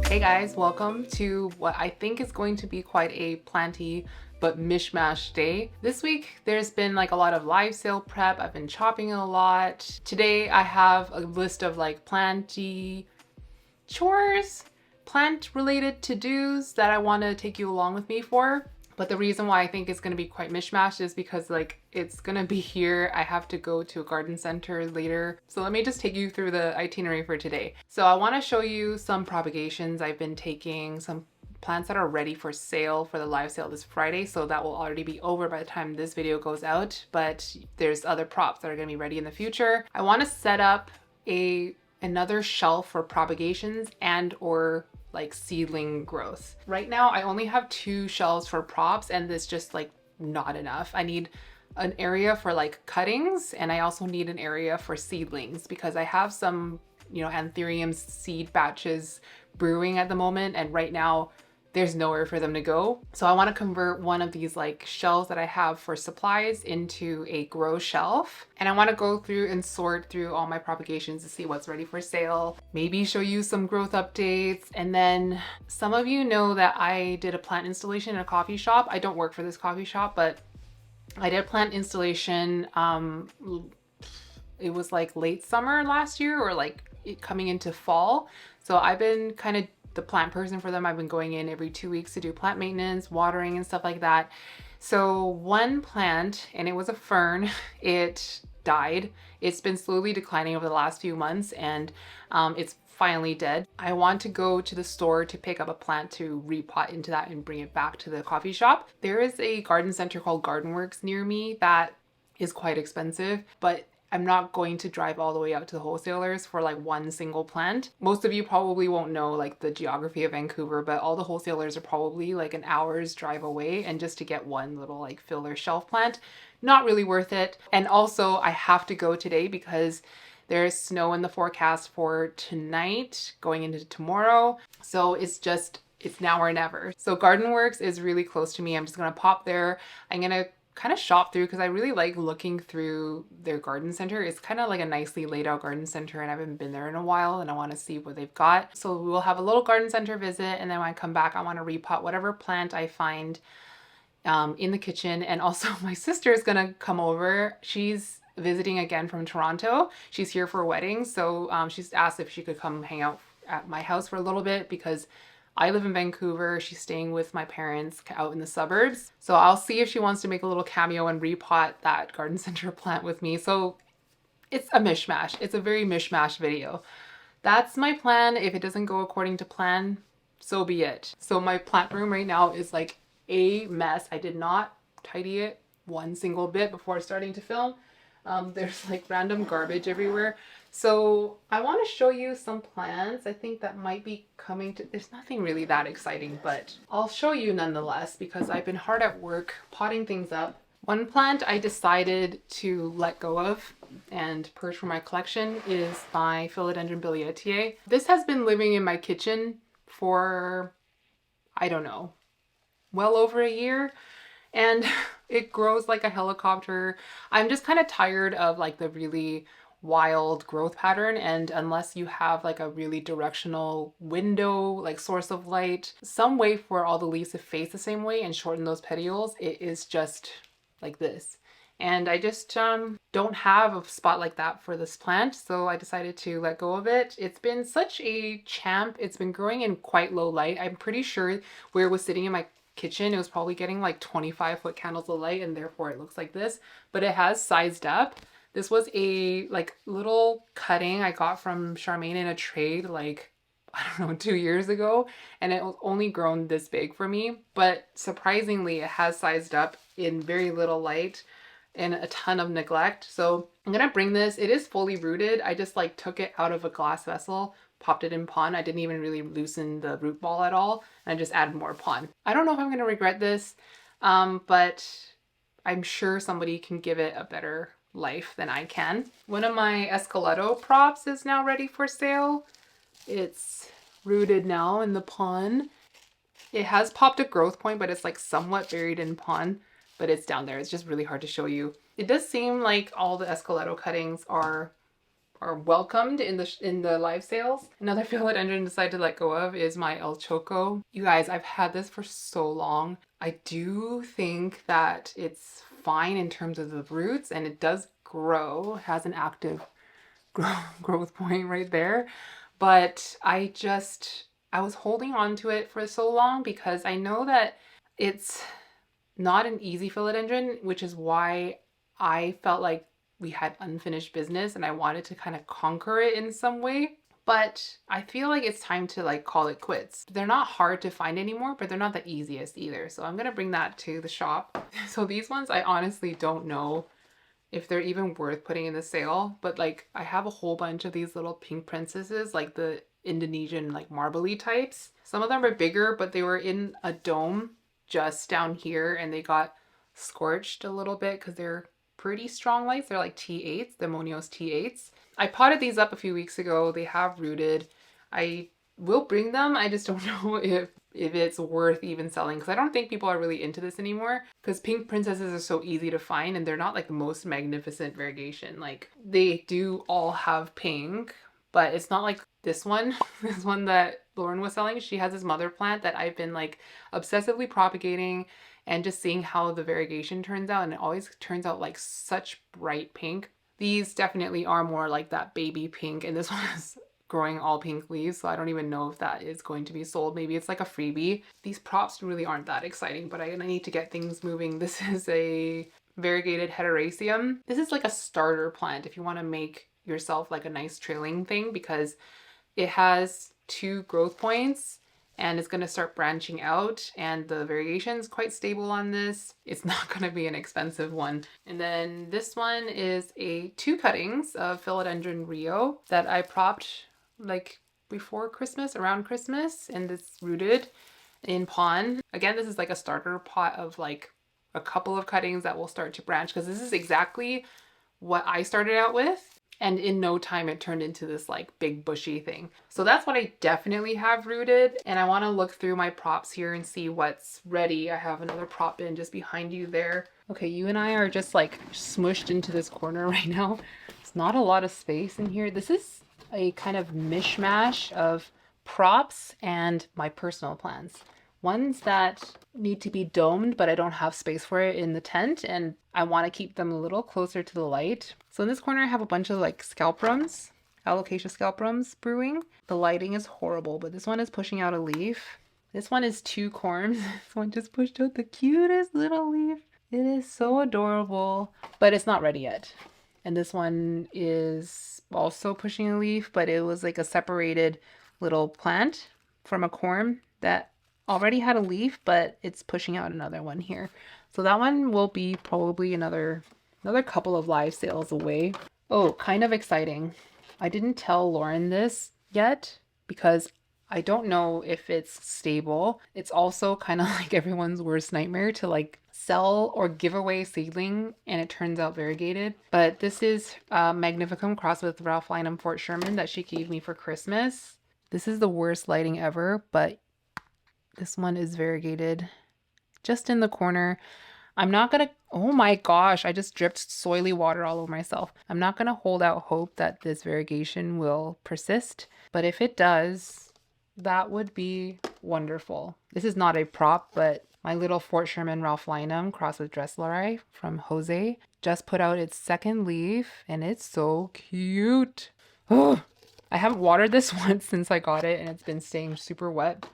Hey guys, welcome to what I think is going to be quite a planty but mishmash day. This week there's been like a lot of live sale prep. I've been shopping a lot. Today I have a list of like planty chores, plant related to-dos that I want to take you along with me for. But the reason why I think it's going to be quite mishmash is because like it's going to be here. I have to go to a garden center later. So let me just take you through the itinerary for today. So I want to show you some propagations I've been taking, some plants that are ready for sale for the live sale this Friday. So that will already be over by the time this video goes out, but there's other props that are going to be ready in the future. I want to set up another shelf for propagations and or like seedling growth. Right now I only have 2 shelves for props and it's just like not enough. I need an area for like cuttings and I also need an area for seedlings because I have some, anthurium seed batches brewing at the moment, and right now there's nowhere for them to go. So I want to convert one of these like shelves that I have for supplies into a grow shelf. And I want to go through and sort through all my propagations to see what's ready for sale. Maybe show you some growth updates. And then some of you know that I did a plant installation in a coffee shop. I don't work for this coffee shop, but I did a plant installation. It was like late summer last year or like coming into fall. So I've been kind of the plant person for them. I've been going in every 2 weeks to do plant maintenance, watering and stuff like that. So one plant, and it was a fern, it died. It's been slowly declining over the last few months and it's finally dead. I want to go to the store to pick up a plant to repot into that and bring it back to the coffee shop. There is a garden center called Gardenworks near me that is quite expensive, but I'm not going to drive all the way out to the wholesalers for like one single plant. Most of you probably won't know like the geography of Vancouver, but all the wholesalers are probably like an hour's drive away, and just to get one little like filler shelf plant, not really worth it. And also I have to go today because there's snow in the forecast for tonight going into tomorrow. So it's now or never. So Gardenworks is really close to me. I'm just gonna pop there. I'm gonna kind of shop through because I really like looking through their garden center. It's kind of like a nicely laid out garden center and I haven't been there in a while and I want to see what they've got. So we'll have a little garden center visit, and then when I come back I want to repot whatever plant I find in the kitchen. And also my sister is gonna come over. She's visiting again from Toronto. She's here for a wedding, so she's asked if she could come hang out at my house for a little bit because I live in Vancouver. She's staying with my parents out in the suburbs. So I'll see if she wants to make a little cameo and repot that garden center plant with me. So it's a mishmash. It's a very mishmash video. That's my plan. If it doesn't go according to plan, so be it. So my plant room right now is like a mess. I did not tidy it one single bit before starting to film. There's like random garbage everywhere. So I want to show you some plants I think that might be coming to, there's nothing really that exciting, but I'll show you nonetheless because I've been hard at work potting things up. One plant I decided to let go of and purge from my collection is my Philodendron bilietiae. This has been living in my kitchen for, I don't know, well over a year. And it grows like a helicopter. I'm just kind of tired of like the really wild growth pattern, and unless you have like a really directional window, like source of light, some way for all the leaves to face the same way and shorten those petioles, it is just like this. And I just don't have a spot like that for this plant, so I decided to let go of it. It's been such a champ. It's been growing in quite low light. I'm pretty sure where it was sitting in my kitchen, it was probably getting like 25-foot candles of light, and therefore it looks like this, but it has sized up. This was a like little cutting I got from Charmaine in a trade like, I don't know, 2 years ago, and it was only grown this big for me, but surprisingly it has sized up in very little light and a ton of neglect. So I'm gonna bring this. It is fully rooted. I just like took it out of a glass vessel, popped it in pond. I didn't even really loosen the root ball at all, and I just added more pond. I don't know if I'm gonna regret this, but I'm sure somebody can give it a better life than I can. One of my Esqueleto props is now ready for sale. It's rooted now in the pond. It has popped a growth point, but it's like somewhat buried in pond, but it's down there. It's just really hard to show you. It does seem like all the Esqueleto cuttings are are welcomed in the live sales. Another philodendron I decided to let go of is my El Choco. You guys, I've had this for so long. I do think that it's fine in terms of the roots, and it does grow, has an active growth point right there. But I was holding on to it for so long because I know that it's not an easy philodendron, which is why I felt like we had unfinished business and I wanted to kind of conquer it in some way. But I feel like it's time to like call it quits. They're not hard to find anymore, but they're not the easiest either. So I'm going to bring that to the shop. So these ones, I honestly don't know if they're even worth putting in the sale, but like I have a whole bunch of these little pink princesses, like the Indonesian like marbly types. Some of them are bigger, but they were in a dome just down here and they got scorched a little bit because they're pretty strong lights. They're like T8s, the Monios T8s. I potted these up a few weeks ago. They have rooted. I will bring them. I just don't know if it's worth even selling because I don't think people are really into this anymore because pink princesses are so easy to find and they're not like the most magnificent variegation. Like they do all have pink, but it's not like this one. This one that Lauren was selling. She has this mother plant that I've been like obsessively propagating and just seeing how the variegation turns out, and it always turns out like such bright pink. These definitely are more like that baby pink, and this one is growing all pink leaves, so I don't even know if that is going to be sold. Maybe it's like a freebie. These props really aren't that exciting, but I need to get things moving. This is a variegated heteroecium. This is like a starter plant if you want to make yourself like a nice trailing thing because it has 2 growth points and it's going to start branching out, and the variegation is quite stable on this. It's not going to be an expensive one. And then this one is 2 cuttings of Philodendron Rio that I propped like before Christmas, around Christmas, and it's rooted in pond. Again, this is like a starter pot of like a couple of cuttings that will start to branch because this is exactly what I started out with. And in no time, it turned into this like big bushy thing. So that's what I definitely have rooted. And I want to look through my props here and see what's ready. I have another prop bin just behind you there. Okay, you and I are just like smushed into this corner right now. There's not a lot of space in here. This is a kind of mishmash of props and my personal plants. Ones that need to be domed, but I don't have space for it in the tent, and I want to keep them a little closer to the light. So in this corner, I have a bunch of like scalprums, alocasia scalprums brewing. The lighting is horrible, but this one is pushing out a leaf. This one is 2 corms. This one just pushed out the cutest little leaf. It is so adorable, but it's not ready yet. And this one is also pushing a leaf, but it was like a separated little plant from a corm that already had a leaf, but it's pushing out another one here. So that one will be probably another couple of live sales away. Oh, kind of exciting. I didn't tell Lauren this yet because I don't know if it's stable. It's also kind of like everyone's worst nightmare to like sell or give away seedling and it turns out variegated. But this is Magnificum crossed with Ralph Lynam Fort Sherman that she gave me for Christmas. This is the worst lighting ever, but this one is variegated just in the corner. I'm not gonna, oh my gosh, I just dripped soily water all over myself. I'm not gonna hold out hope that this variegation will persist, but if it does, that would be wonderful. This is not a prop, but my little Fort Sherman Ralph Lynam crossed with Dressleri from Jose just put out its 2nd leaf, and it's so cute. Oh, I haven't watered this one since I got it, and it's been staying super wet.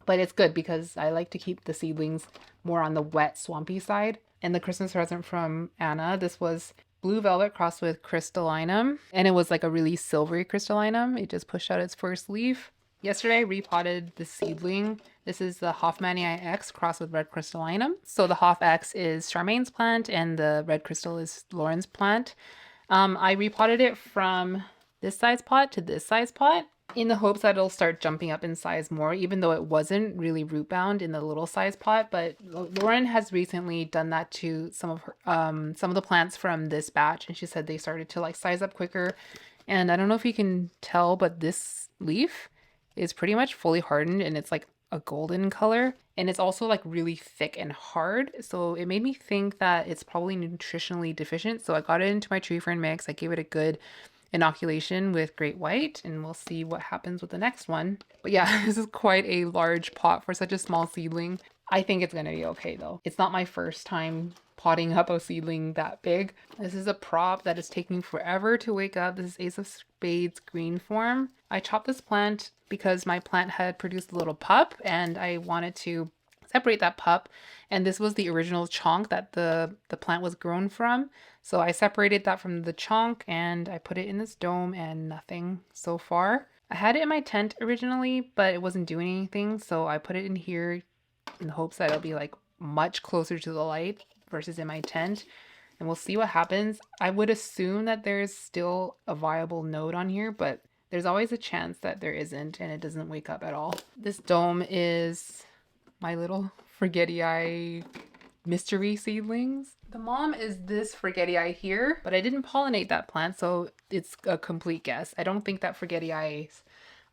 But it's good because I like to keep the seedlings more on the wet, swampy side. And the Christmas present from Anna, this was blue velvet crossed with crystallinum. And it was like a really silvery crystallinum. It just pushed out its first leaf. Yesterday I repotted the seedling. This is the Hoffmanii X crossed with red crystallinum. So the Hoff X is Charmaine's plant and the red crystal is Lauren's plant. I repotted it from this size pot to this size pot, in the hopes that it'll start jumping up in size more, even though it wasn't really root bound in the little size pot. But Lauren has recently done that to some of the plants from this batch, and she said they started to like size up quicker. And I don't know if you can tell, but this leaf is pretty much fully hardened and it's like a golden color, and it's also like really thick and hard. So it made me think that it's probably nutritionally deficient. So I got it into my tree fern mix. I gave it a good inoculation with Great White, and we'll see what happens with the next one. But yeah, this is quite a large pot for such a small seedling. I think it's gonna be okay though. It's not my first time potting up a seedling that big. This is a prop that is taking forever to wake up. This is Ace of Spades green form. I chopped this plant because my plant had produced a little pup and I wanted to separate that pup, and this was the original chonk that the plant was grown from. So I separated that from the chonk and I put it in this dome, and nothing so far. I had it in my tent originally, but it wasn't doing anything, so I put it in here in the hopes that it'll be like much closer to the light versus in my tent, and we'll see what happens. I would assume that there's still a viable node on here, but there's always a chance that there isn't and it doesn't wake up at all. This dome is my little forgetti mystery seedlings. The mom is this forgetti here, but I didn't pollinate that plant, so it's a complete guess. I don't think that forgetti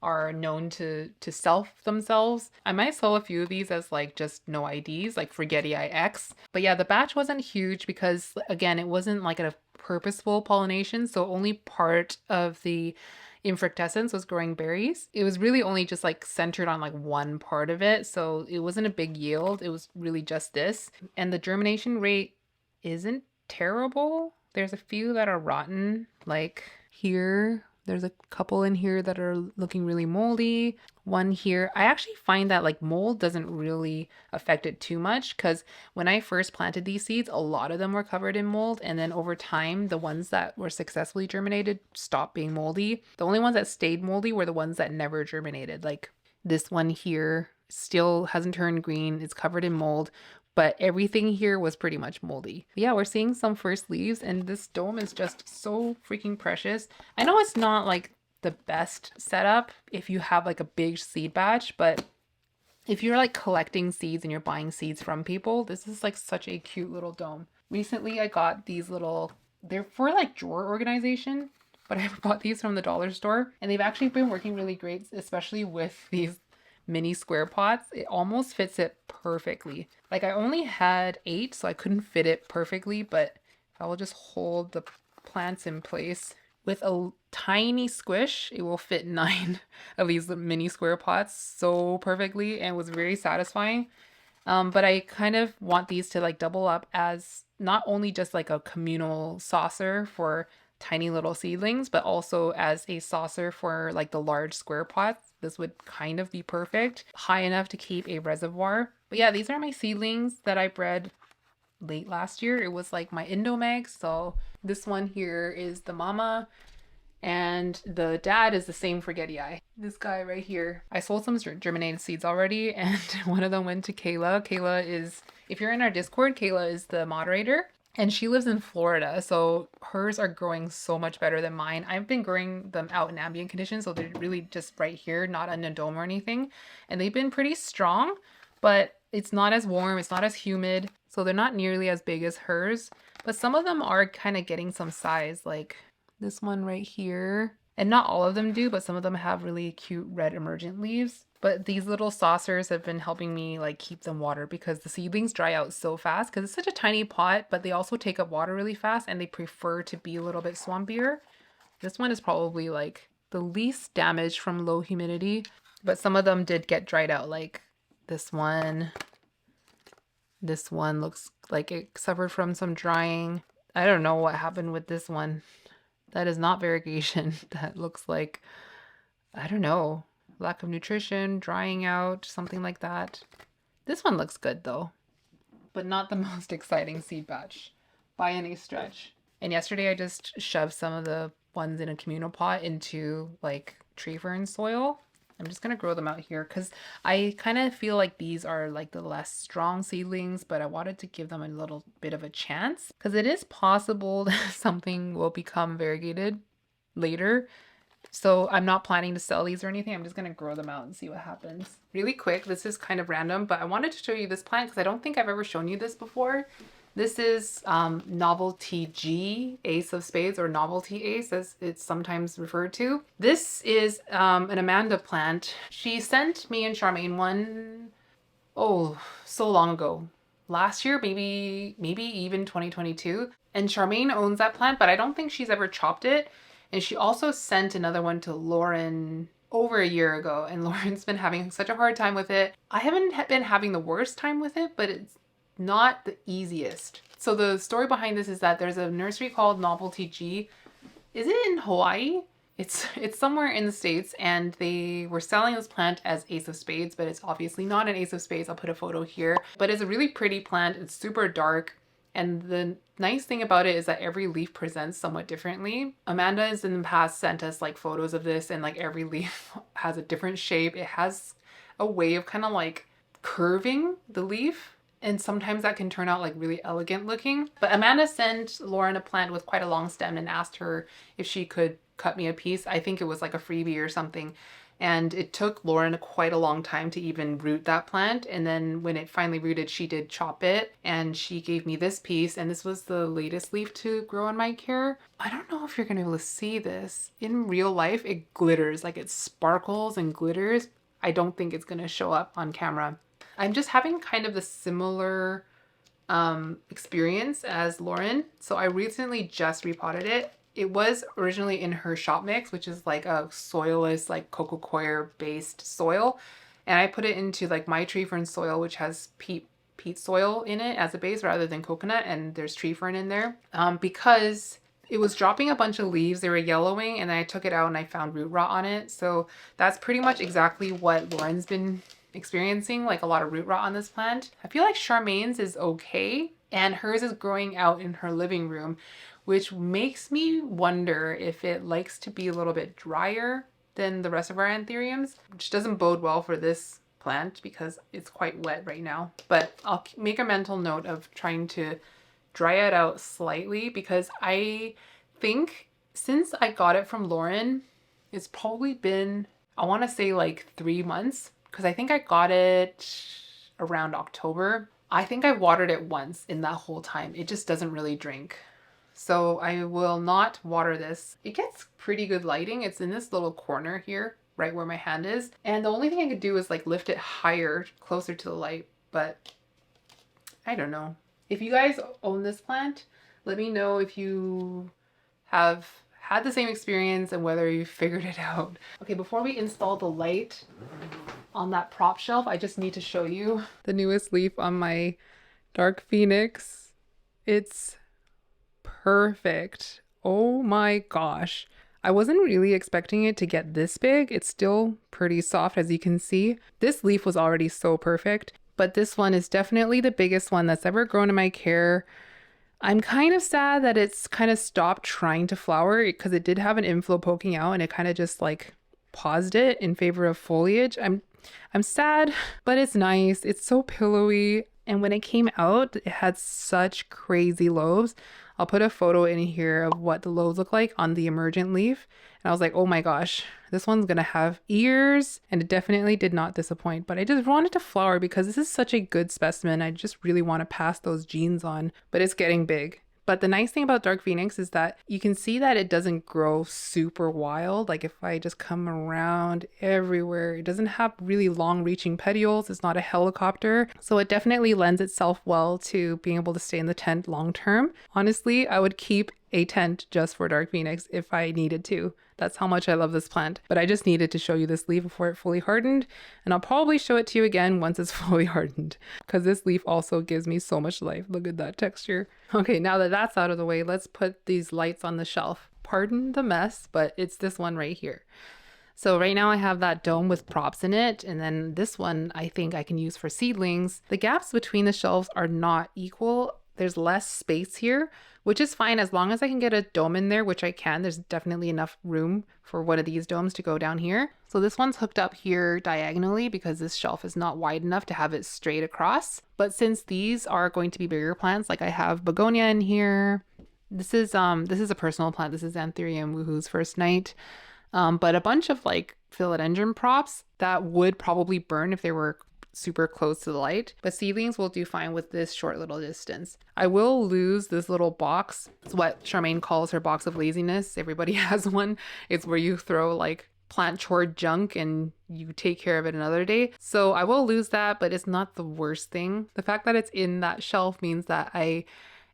are known to self themselves. I might sell a few of these as like just no IDs, like forgetti X. But yeah, the batch wasn't huge because again, it wasn't like a purposeful pollination, so only part of the infructescence was growing berries. It was really only just like centered on like one part of it, so it wasn't a big yield. It was really just this. And the germination rate isn't terrible. There's a few that are rotten, like here. There's a couple in here that are looking really moldy. One here, I actually find that like mold doesn't really affect it too much, because when I first planted these seeds, a lot of them were covered in mold, and then over time, the ones that were successfully germinated stopped being moldy. The only ones that stayed moldy were the ones that never germinated. Like this one here still hasn't turned green, it's covered in mold, but everything here was pretty much moldy. Yeah, we're seeing some first leaves, and this dome is just so freaking precious. I know it's not like the best setup if you have like a big seed batch, but if you're like collecting seeds and you're buying seeds from people, this is like such a cute little dome. Recently I got these little, they're for like drawer organization, but I bought these from the dollar store, and they've actually been working really great, especially with these mini square pots. It almost fits it perfectly. Like I only had 8, so I couldn't fit it perfectly, but if I will just hold the plants in place with a tiny squish, it will fit 9 of these mini square pots so perfectly, and was very satisfying. But I kind of want these to like double up as not only just like a communal saucer for tiny little seedlings, but also as a saucer for like the large square pots. This would kind of be perfect, high enough to keep a reservoir. But yeah, these are my seedlings that I bred late last year. It was like my Indomeg. So this one here is the mama, and the dad is the same forgetti. This guy right here. I sold some germinated seeds already, and one of them went to Kayla. Kayla is, if you're in our Discord, Kayla is the moderator. And she lives in Florida, so hers are growing so much better than mine. I've been growing them out in ambient conditions, so they're really just right here, not in a dome or anything. And they've been pretty strong, but it's not as warm, it's not as humid, so they're not nearly as big as hers. But some of them are kind of getting some size, like this one right here. And not all of them do, but some of them have really cute red emergent leaves. But these little saucers have been helping me like keep them watered, because the seedlings dry out so fast because it's such a tiny pot, but they also take up water really fast and they prefer to be a little bit swampier. This one is probably like the least damaged from low humidity, but some of them did get dried out, like this one. This one looks like it suffered from some drying. I don't know what happened with this one. That is not variegation. That looks like, I don't know, lack of nutrition, drying out, something like that. This one looks good though, but not the most exciting seed batch by any stretch. And yesterday I just shoved some of the ones in a communal pot into like tree fern soil. I'm just gonna grow them out here because I kind of feel like these are like the less strong seedlings, but I wanted to give them a little bit of a chance because it is possible that something will become variegated later. So I'm not planning to sell these or anything. I'm just gonna grow them out and see what happens. Really quick, this is kind of random, but I wanted to show you this plant because I don't think I've ever shown you this before. This is Novelty G, Ace of Spades, or Novelty Ace as it's sometimes referred to. This is an Amanda plant. She sent me and Charmaine one, oh, so long ago. Last year, maybe even 2022. And Charmaine owns that plant, but I don't think she's ever chopped it. And she also sent another one to Lauren over a year ago, and Lauren's been having such a hard time with it. I haven't been having the worst time with it, but it's not the easiest. So the story behind this is that there's a nursery called Novelty G. Is it in Hawaii? It's somewhere in the States, and they were selling this plant as Ace of Spades, but it's obviously not an Ace of Spades. I'll put a photo here. But it's a really pretty plant. It's super dark. And the nice thing about it is that every leaf presents somewhat differently. Amanda has in the past sent us like photos of this, and like every leaf has a different shape. It has a way of kind of like curving the leaf, and sometimes that can turn out like really elegant looking. But Amanda sent Lauren a plant with quite a long stem and asked her if she could cut me a piece. I think it was like a freebie or something. And it took Lauren quite a long time to even root that plant. And then when it finally rooted, she did chop it and she gave me this piece. And this was the latest leaf to grow in my care. I don't know if you're gonna be able to see this. In real life, it glitters, like it sparkles and glitters. I don't think it's gonna show up on camera. I'm just having kind of a similar experience as Lauren. So I recently just repotted it. It was originally in her shop mix, which is like a soilless, like coco coir based soil. And I put it into like my tree fern soil, which has peat soil in it as a base rather than coconut. And there's tree fern in there because it was dropping a bunch of leaves. They were yellowing, and then I took it out and I found root rot on it. So that's pretty much exactly what Lauren's been experiencing, like a lot of root rot on this plant. I feel like Charmaine's is okay, and hers is growing out in her living room, which makes me wonder if it likes to be a little bit drier than the rest of our anthuriums, which doesn't bode well for this plant because it's quite wet right now. But I'll make a mental note of trying to dry it out slightly, because I think since I got it from Lauren, it's probably been, I want to say like 3 months, because I think I got it around October. I think I watered it once in that whole time. It just doesn't really drink. So I will not water this. It gets pretty good lighting. It's in this little corner here, right where my hand is. And the only thing I could do is like lift it higher, closer to the light, but I don't know. If you guys own this plant, let me know if you have had the same experience and whether you figured it out. Okay, before we install the light on that prop shelf, I just need to show you the newest leaf on my Dark Phoenix. It's perfect. Oh my gosh. I wasn't really expecting it to get this big. It's still pretty soft, as you can see. This leaf was already so perfect, but this one is definitely the biggest one that's ever grown in my care. I'm kind of sad that it's kind of stopped trying to flower, because it did have an inflow poking out and it kind of just like paused it in favor of foliage. I'm sad, but it's nice. It's so pillowy. And when it came out, it had such crazy lobes. I'll put a photo in here of what the lobes look like on the emergent leaf. And I was like, oh my gosh, this one's gonna have ears. And it definitely did not disappoint. But I just wanted to flower because this is such a good specimen. I just really want to pass those genes on. But it's getting big. But the nice thing about Dark Phoenix is that you can see that it doesn't grow super wild. Like if I just come around everywhere, it doesn't have really long reaching petioles. It's not a helicopter. So it definitely lends itself well to being able to stay in the tent long term. Honestly, I would keep a tent just for Dark Phoenix if I needed to. That's how much I love this plant. But I just needed to show you this leaf before it fully hardened. And I'll probably show it to you again once it's fully hardened, because this leaf also gives me so much life. Look at that texture. Okay, now that that's out of the way, let's put these lights on the shelf. Pardon the mess, but it's this one right here. So right now I have that dome with props in it, and then this one I think I can use for seedlings. The gaps between the shelves are not equal. There's less space here, which is fine as long as I can get a dome in there, which I can. There's definitely enough room for one of these domes to go down here. So this one's hooked up here diagonally because this shelf is not wide enough to have it straight across. But since these are going to be bigger plants, like I have begonia in here. This is a personal plant. This is Anthurium Woohoo's First Night. But a bunch of like philodendron props that would probably burn if they were super close to the light, but seedlings will do fine with this short little distance. I will lose this little box. It's what Charmaine calls her box of laziness. Everybody has one. It's where you throw like plant chore junk and you take care of it another day. So I will lose that, but it's not the worst thing. The fact that it's in that shelf means that I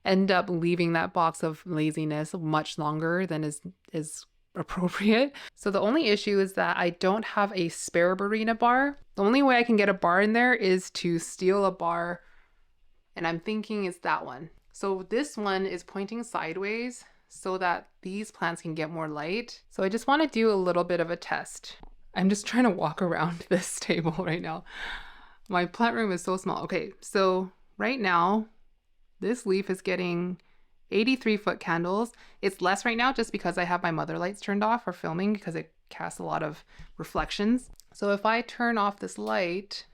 end up leaving that box of laziness much longer than is appropriate. So the only issue is that I don't have a spare Barina bar. The only way I can get a bar in there is to steal a bar, and I'm thinking it's that one. So this one is pointing sideways so that these plants can get more light. So I just want to do a little bit of a test. I'm just trying to walk around this table right now. My plant room is so small. Okay, so right now, this leaf is getting 83 foot candles. It's less right now just because I have my mother lights turned off for filming because it casts a lot of reflections. So if I turn off this light,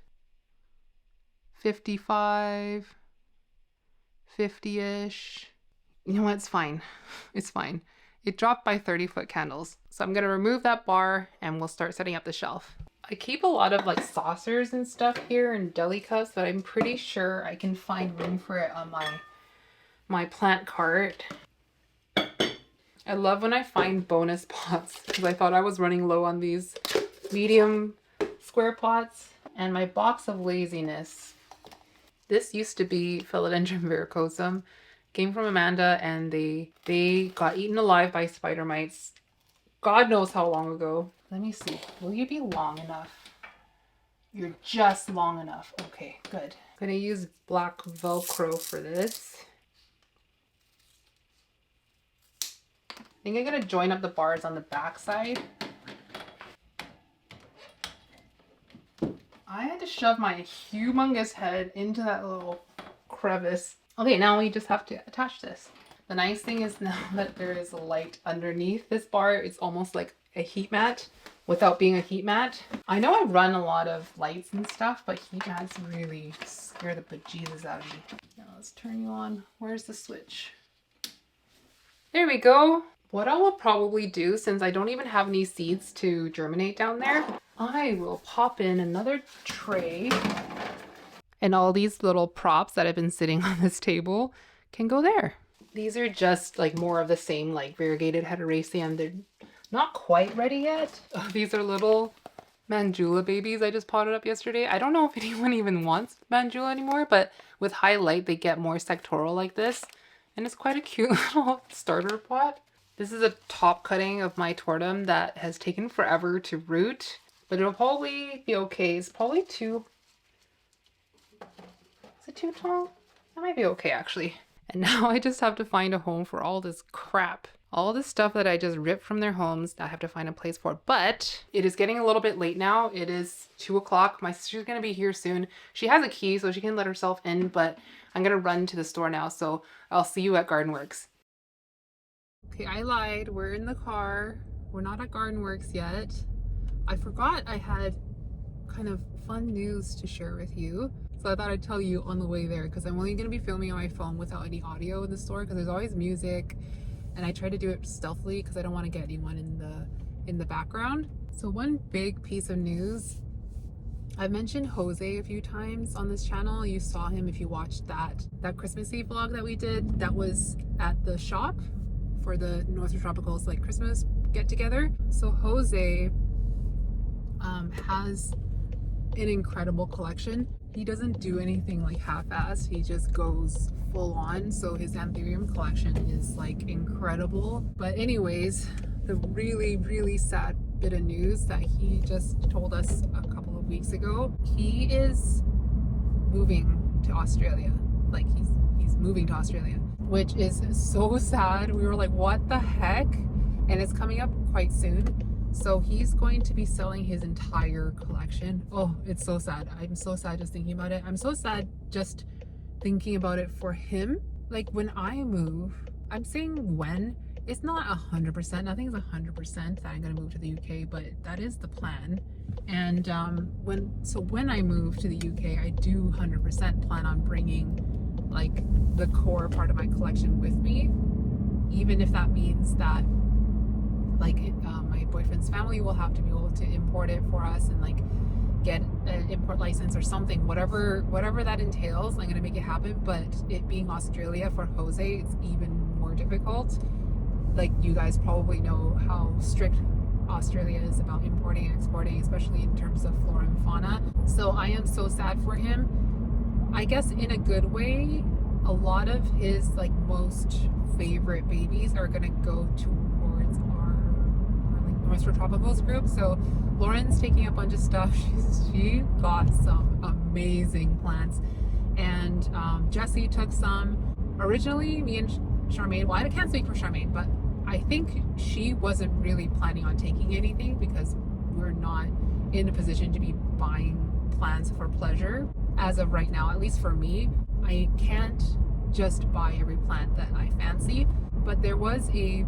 55, 50-ish, you know what, it's fine. It's fine. It dropped by 30 foot candles. So I'm gonna remove that bar and we'll start setting up the shelf. I keep a lot of like saucers and stuff here and deli cups, but I'm pretty sure I can find room for it on my plant cart. I love when I find bonus pots because I thought I was running low on these medium square pots. And my box of laziness. This used to be Philodendron verrucosum. Came from Amanda and they got eaten alive by spider mites. God knows how long ago. Let me see. Will you be long enough? You're just long enough. Okay, good. I'm gonna use black Velcro for this. I think I'm gonna join up the bars on the back side. I had to shove my humongous head into that little crevice. Okay, now we just have to attach this. The nice thing is now that there is a light underneath this bar, it's almost like a heat mat without being a heat mat. I know I run a lot of lights and stuff, but heat mats really scare the bejesus out of me. Now let's turn you on. Where's the switch? There we go. What I will probably do, since I don't even have any seeds to germinate down there, I will pop in another tray, and all these little props that have been sitting on this table can go there. These are just like more of the same, like variegated heteroraceum. They're not quite ready yet. Oh, these are little Mandula babies I just potted up yesterday. I don't know if anyone even wants Mandula anymore, but with high light they get more sectoral like this, and it's quite a cute little starter pot. This is a top cutting of my tortum that has taken forever to root, but it'll probably be okay. It's probably too... Is it too tall? That might be okay actually. And now I just have to find a home for all this crap. All this stuff that I just ripped from their homes, I have to find a place for. But it is getting a little bit late now. It is 2 o'clock. My sister's gonna be here soon. She has a key so she can let herself in, but I'm gonna run to the store now. So I'll see you at Gardenworks. Okay, I lied. We're in the car. We're not at Gardenworks yet. I forgot I had kind of fun news to share with you. So I thought I'd tell you on the way there because I'm only going to be filming on my phone without any audio in the store because there's always music, and I try to do it stealthily because I don't want to get anyone in the background. So one big piece of news, I've mentioned Jose a few times on this channel. You saw him if you watched that Christmas Eve vlog that we did that was at the shop for the Northern Tropicals like Christmas get together. So Jose has an incredible collection. He doesn't do anything like half-assed, he just goes full on. So his anthurium collection is like incredible. But anyways, the really sad bit of news that he just told us a couple of weeks ago, he is moving to Australia. Like he's moving to Australia, which is so sad. We were like, what the heck? And it's coming up quite soon. So he's going to be selling his entire collection. Oh, it's so sad. I'm so sad just thinking about it. I'm so sad just thinking about it for him. Like when I move, I'm saying when, it's not 100%, nothing's 100% that I'm gonna move to the UK, but that is the plan. And when I move to the UK, I do 100% plan on bringing like the core part of my collection with me, even if that means that like my boyfriend's family will have to be able to import it for us and like get an import license or something, whatever that entails. I'm gonna make it happen. But it being Australia for Jose, it's even more difficult. Like you guys probably know how strict Australia is about importing and exporting, especially in terms of flora and fauna. So I am so sad for him. I guess in a good way, a lot of his like most favorite babies are gonna go towards our North Shore Tropicals group. So Lauren's taking a bunch of stuff. She got some amazing plants, and Jessie took some. Originally, me and Charmaine, well, I can't speak for Charmaine, but I think she wasn't really planning on taking anything because we're not in a position to be buying plants for pleasure as of right now. At least for me, I can't just buy every plant that I fancy, but there was a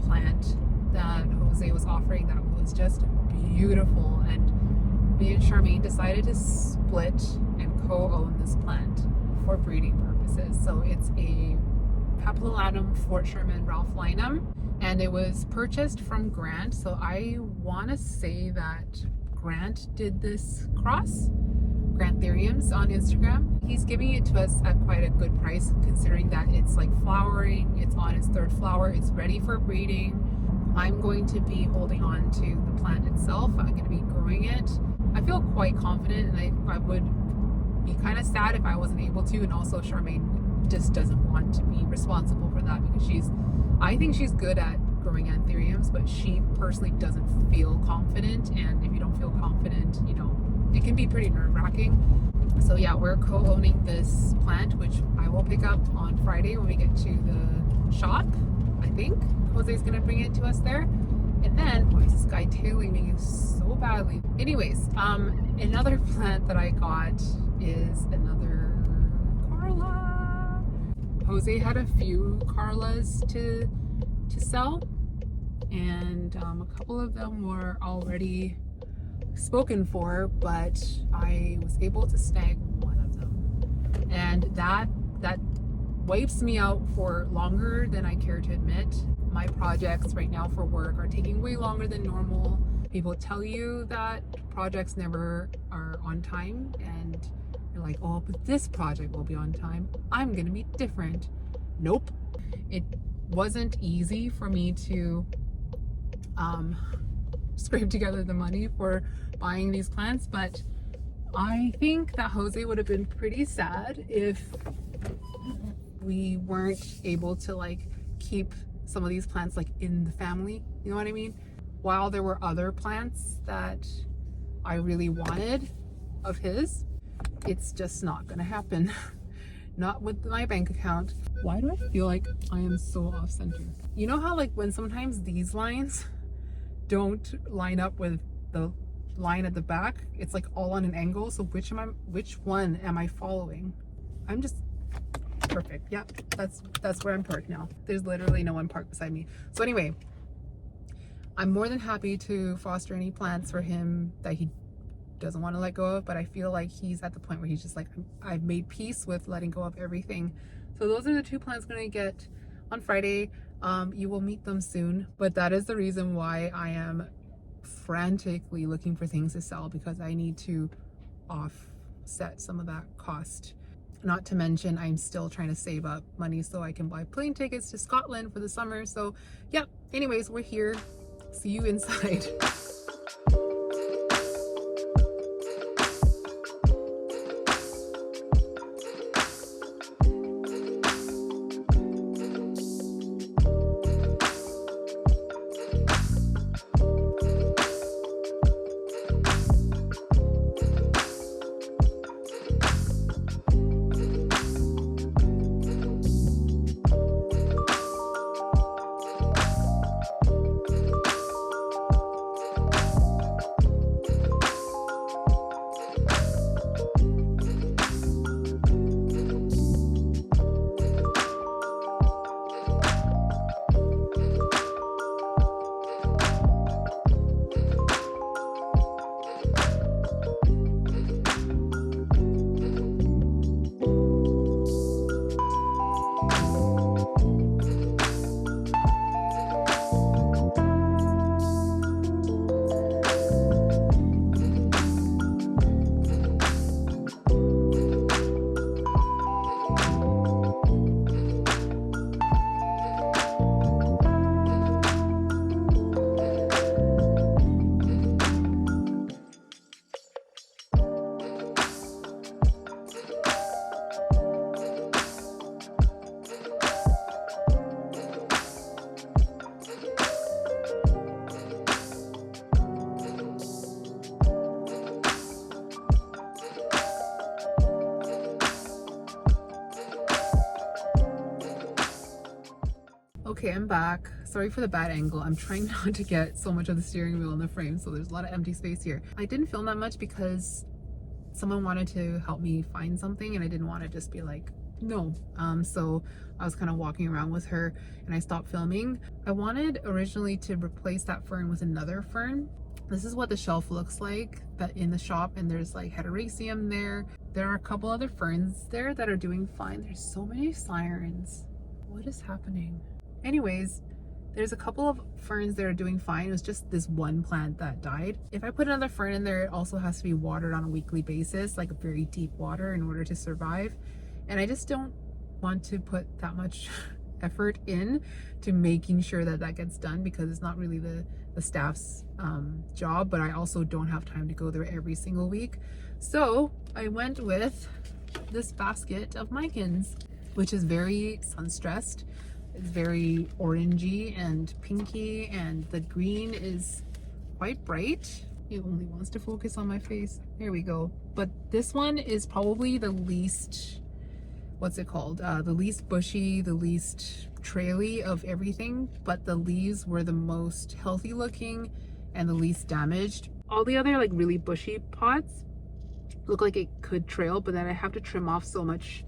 plant that Jose was offering that was just beautiful, and me and Charmaine decided to split and co-own this plant for breeding purposes. So it's a Papillonatum Fort Sherman Ralph Linum, and it was purchased from Grant. So I want to say that Grant did this cross, Grant Anthuriums on Instagram. He's giving it to us at quite a good price, considering that it's like flowering, it's on its third flower, it's ready for breeding. I'm going to be holding on to the plant itself. I'm going to be growing it. I feel quite confident, and I would be kind of sad if I wasn't able to. And also Charmaine just doesn't want to be responsible for that because I think she's good at growing anthuriums, but she personally doesn't feel confident. And if you don't feel confident, you know, it can be pretty nerve-wracking. So yeah, we're co-owning this plant, which I will pick up on Friday when we get to the shop. I think Jose's gonna bring it to us there. And then, why is this guy tailing me so badly? Anyways, another plant that I got is another Carla. Jose had a few Carlas to sell, and a couple of them were already spoken for, but I was able to snag one of them, and that wipes me out for longer than I care to admit. My projects right now for work are taking way longer than normal. People tell you that projects never are on time, and you're like, oh, but this project will be on time. I'm gonna be different. Nope. It wasn't easy for me to scrape together the money for buying these plants, but I think that Jose would have been pretty sad if we weren't able to like keep some of these plants like in the family, you know what I mean? While there were other plants that I really wanted of his, it's just not gonna happen. Not with my bank account. Why do I feel like I am so off center? You know how like when sometimes these lines don't line up with the line at the back, it's like all on an angle. So which one am I following? I'm just perfect. Yep, that's where I'm parked now. There's literally no one parked beside me. So anyway, I'm more than happy to foster any plants for him that he doesn't want to let go of, but I feel like he's at the point where he's just like, I've made peace with letting go of everything. So those are the two plants I'm going to get on Friday. You will meet them soon, but that is the reason why I am frantically looking for things to sell, because I need to offset some of that cost. Not to mention, I'm still trying to save up money so I can buy plane tickets to Scotland for the summer. So yeah, anyways, we're here. See you inside. Okay, I'm back. Sorry for the bad angle. I'm trying not to get so much of the steering wheel in the frame, so there's a lot of empty space here. I didn't film that much because someone wanted to help me find something and I didn't want to just be like, no. So I was kind of walking around with her and I stopped filming. I wanted originally to replace that fern with another fern. This is what the shelf looks like that in the shop, and there's like heteroecium there. There are a couple other ferns there that are doing fine. There's so many sirens. What is happening? Anyways, there's a couple of ferns that are doing fine. It was just this one plant that died. If I put another fern in there, it also has to be watered on a weekly basis, like a very deep water, in order to survive. And I just don't want to put that much effort in to making sure that that gets done, because it's not really the staff's job, but I also don't have time to go there every single week. So I went with this basket of micans, which is very sun-stressed. It's very orangey and pinky, and the green is quite bright. It only wants to focus on my face. There we go. But this one is probably the least, what's it called? The least bushy, the least traily of everything, but the leaves were the most healthy looking and the least damaged. All the other like really bushy pots look like it could trail, but then I have to trim off so much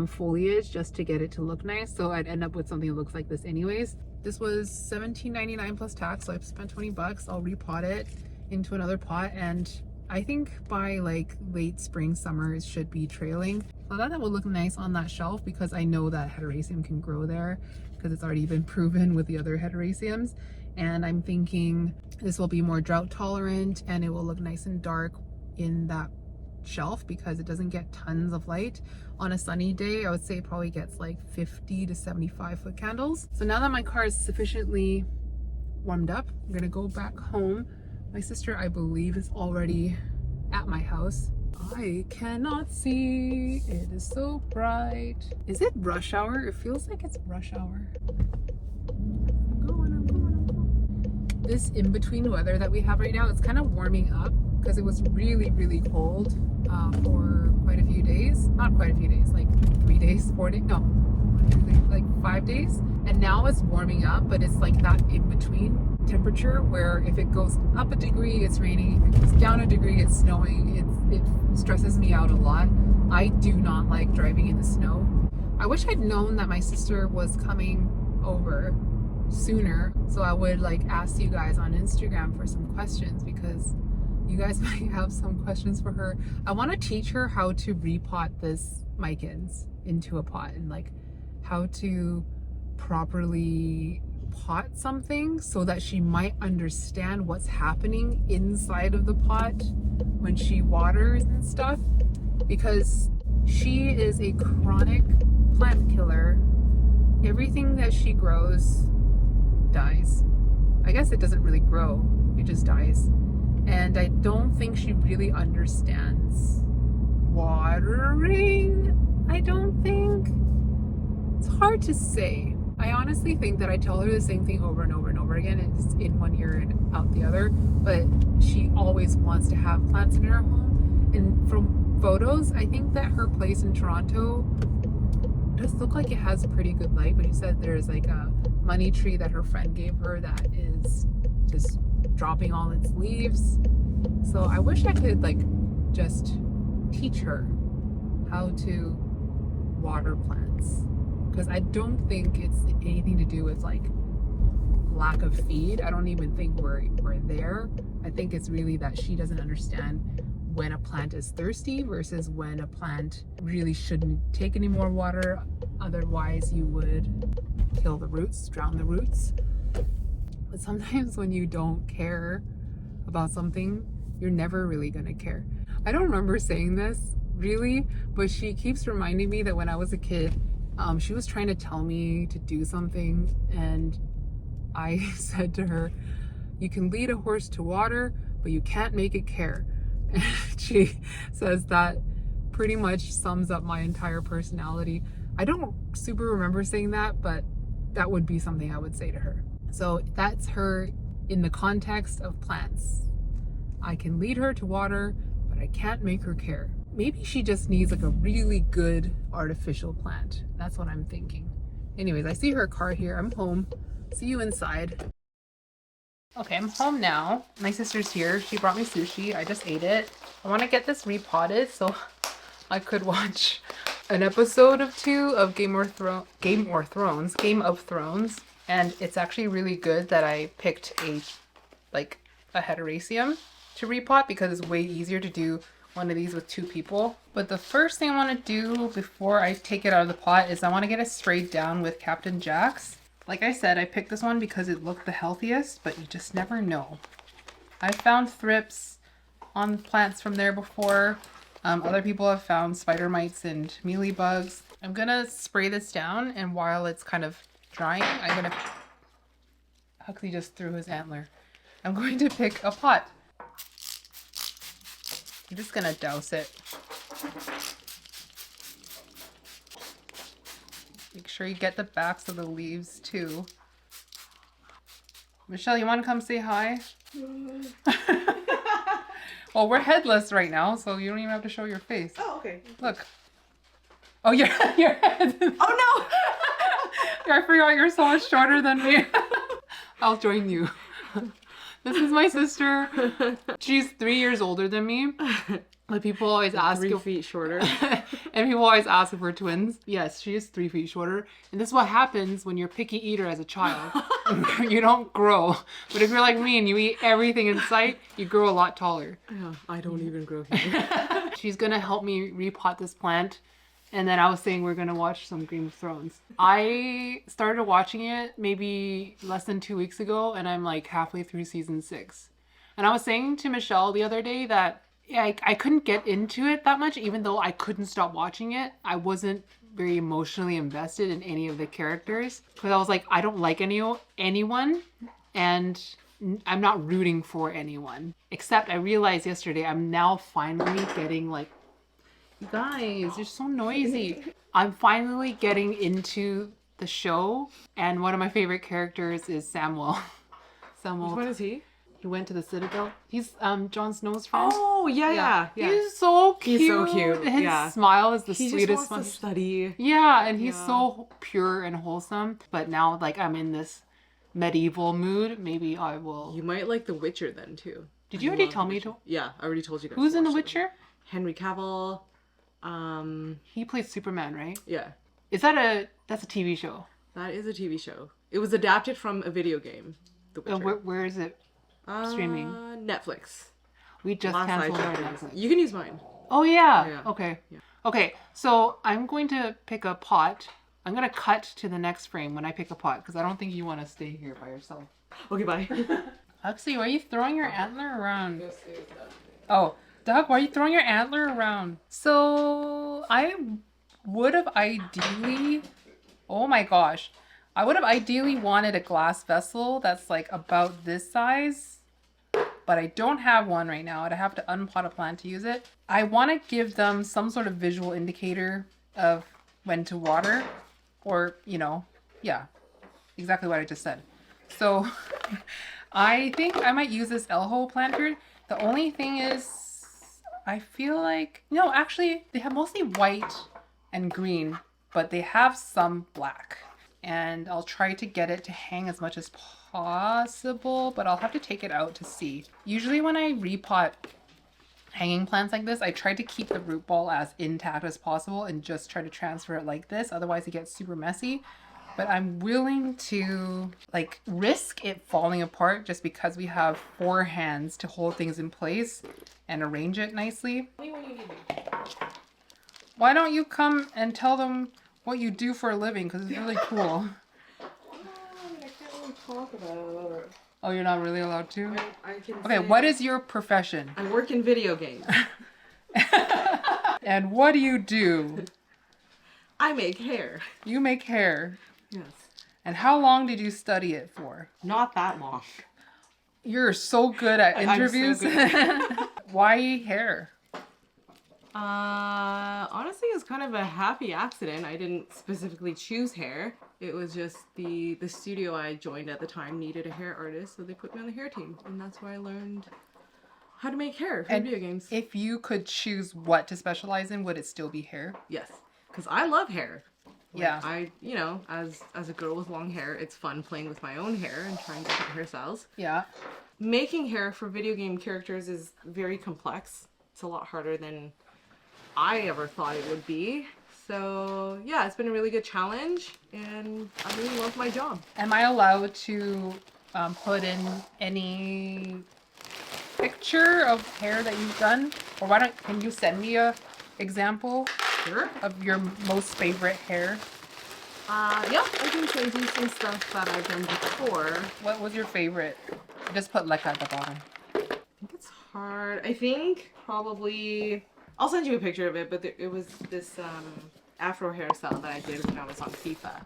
foliage just to get it to look nice, so I'd end up with something that looks like this anyways. This was $17.99 plus tax, so I've spent 20 bucks. I'll repot it into another pot, and I think by like late spring, summer, it should be trailing. So I thought that would look nice on that shelf, because I know that heteroecium can grow there because it's already been proven with the other heteroeciums. And I'm thinking this will be more drought tolerant and it will look nice and dark in that shelf because it doesn't get tons of light. On a sunny day, I would say it probably gets like 50 to 75 foot candles. So now that my car is sufficiently warmed up, I'm gonna go back home. My sister, I believe, is already at my house. I cannot see. It is so bright. Is it rush hour? It feels like it's rush hour. I'm going. This in-between weather that we have right now, it's kind of warming up because it was really, really cold for quite a few days. Not quite a few days, like 3 days, 4 days, no, like 5 days. And now it's warming up, but it's like that in-between temperature where if it goes up a degree, it's raining. If it goes down a degree, it's snowing. It stresses me out a lot. I do not like driving in the snow. I wish I'd known that my sister was coming over sooner, so I would like ask you guys on Instagram for some questions, because you guys might have some questions for her. I want to teach her how to repot this micans into a pot, and like how to properly pot something so that she might understand what's happening inside of the pot when she waters and stuff, because she is a chronic plant killer. Everything that she grows dies. I guess it doesn't really grow, it just dies. And I don't think she really understands watering. I don't think. It's hard to say. I honestly think that I tell her the same thing over and over and over again, and it's in one ear and out the other, but she always wants to have plants in her home. And from photos, I think that her place in Toronto does look like it has pretty good light, but she said there's like a money tree that her friend gave her that is just dropping all its leaves. So I wish I could like just teach her how to water plants, because I don't think it's anything to do with like lack of feed. I don't even think we're there. I think it's really that she doesn't understand when a plant is thirsty versus when a plant really shouldn't take any more water. Otherwise you would kill the roots, drown the roots. But sometimes when you don't care about something, you're never really gonna care. I don't remember saying this really, but she keeps reminding me that when I was a kid, she was trying to tell me to do something, and I said to her, you can lead a horse to water, but you can't make it care. And she says that pretty much sums up my entire personality. I don't super remember saying that, but that would be something I would say to her. So that's her in the context of plants. I can lead her to water, but I can't make her care. Maybe she just needs like a really good artificial plant. That's what I'm thinking. Anyways, I see her car here. I'm home. See you inside. Okay, I'm home now. My sister's here. She brought me sushi. I just ate it. I want to get this repotted so I could watch an episode of 2 of Game of Thrones. And it's actually really good that I picked a heterasium to repot because it's way easier to do one of these with 2 people. But the first thing I want to do before I take it out of the pot is I want to get it sprayed down with Captain Jack's. Like I said, I picked this one because it looked the healthiest, but you just never know. I found thrips on plants from there before. Other people have found spider mites and mealybugs. I'm gonna spray this down, and while it's kind of drying, I'm gonna... Huxley just threw his antler. I'm going to pick a pot. I'm just gonna douse it. Make sure you get the backs of the leaves too. Michelle, you want to come say hi? Well, we're headless right now, so you don't even have to show your face. Oh, okay. Look. Oh, your head. Oh, no! I forgot you're so much shorter than me. I'll join you. This is my sister. She's 3 years older than me. But people always ask 3 feet shorter. And people always ask if we're twins. Yes, she is 3 feet shorter. And this is what happens when you're a picky eater as a child. You don't grow. But if you're like me and you eat everything in sight, you grow a lot taller. Yeah, I don't even grow here. She's gonna help me repot this plant. And then I was saying we're gonna watch some Game of Thrones. I started watching it maybe less than 2 weeks ago, and I'm like halfway through season 6. And I was saying to Michelle the other day that I couldn't get into it that much, even though I couldn't stop watching it. I wasn't very emotionally invested in any of the characters because I was like, I don't like anyone, and I'm not rooting for anyone. Except I realized yesterday I'm now finally getting like, you guys, you're so noisy. I'm finally getting into the show, and one of my favorite characters is Samuel. Samuel. Which one is he? He went to the Citadel. He's Jon Snow's friend. Oh, yeah. He's so cute. He's so cute. His smile is the He sweetest just wants to study. Yeah, and he's so pure and wholesome. But now, like, I'm in this medieval mood. Maybe I will... You might like The Witcher then, too. Did you already tell me to? Yeah, I already told you guys. Who's in The Witcher? Henry Cavill. He plays Superman, right? Yeah. That's a TV show? That is a TV show. It was adapted from a video game, The Witcher. Where is it streaming? Netflix. We just canceled our Netflix. You can use mine. Oh, yeah. Okay. Yeah. Okay, so I'm going to pick a pot. I'm going to cut to the next frame when I pick a pot, because I don't think you want to stay here by yourself. Okay, bye. Huxley, why are you throwing your antler around? Oh, Doug, why are you throwing your antler around? So, I would have ideally... Oh my gosh. I would have ideally wanted a glass vessel that's like about this size, but I don't have one right now. I'd have to unpot a plant to use it. I want to give them some sort of visual indicator of when to water, or, yeah, exactly what I just said. So I think I might use this elho planter. The only thing is, I feel like, no, actually they have mostly white and green, but they have some black. And I'll try to get it to hang as much as possible, but I'll have to take it out to see. Usually when I repot hanging plants like this, I try to keep the root ball as intact as possible and just try to transfer it like this. Otherwise it gets super messy. But I'm willing to risk it falling apart just because we have 4 hands to hold things in place and arrange it nicely. Why don't you come and tell them what you do for a living, because it's really cool. I can't really talk about it. Oh, you're not really allowed to? I can Okay, what is your profession? I work in video games. And what do you do? I make hair. You make hair. Yes. And how long did you study it for? Not that long. You're so good at interviews. I'm so good. Why hair? Honestly, it was kind of a happy accident. I didn't specifically choose hair. It was just the studio I joined at the time needed a hair artist, so they put me on the hair team, and that's where I learned how to make hair for video games. If you could choose what to specialize in, would it still be hair? Yes, because I love hair. Like Yeah. you know, as a girl with long hair, it's fun playing with my own hair and trying different hairstyles. Yeah. Making hair for video game characters is very complex. It's a lot harder than I ever thought it would be. So yeah, it's been a really good challenge, and I really love my job. Am I allowed to put in any picture of hair that you've done? Or can you send me a example Sure. of your most favorite hair? Yeah, I can send you some stuff that I've done before. What was your favorite? Just put Lekka at the bottom. I think it's hard. I think probably I'll send you a picture of it, but it was this afro hairstyle that I did when I was on FIFA.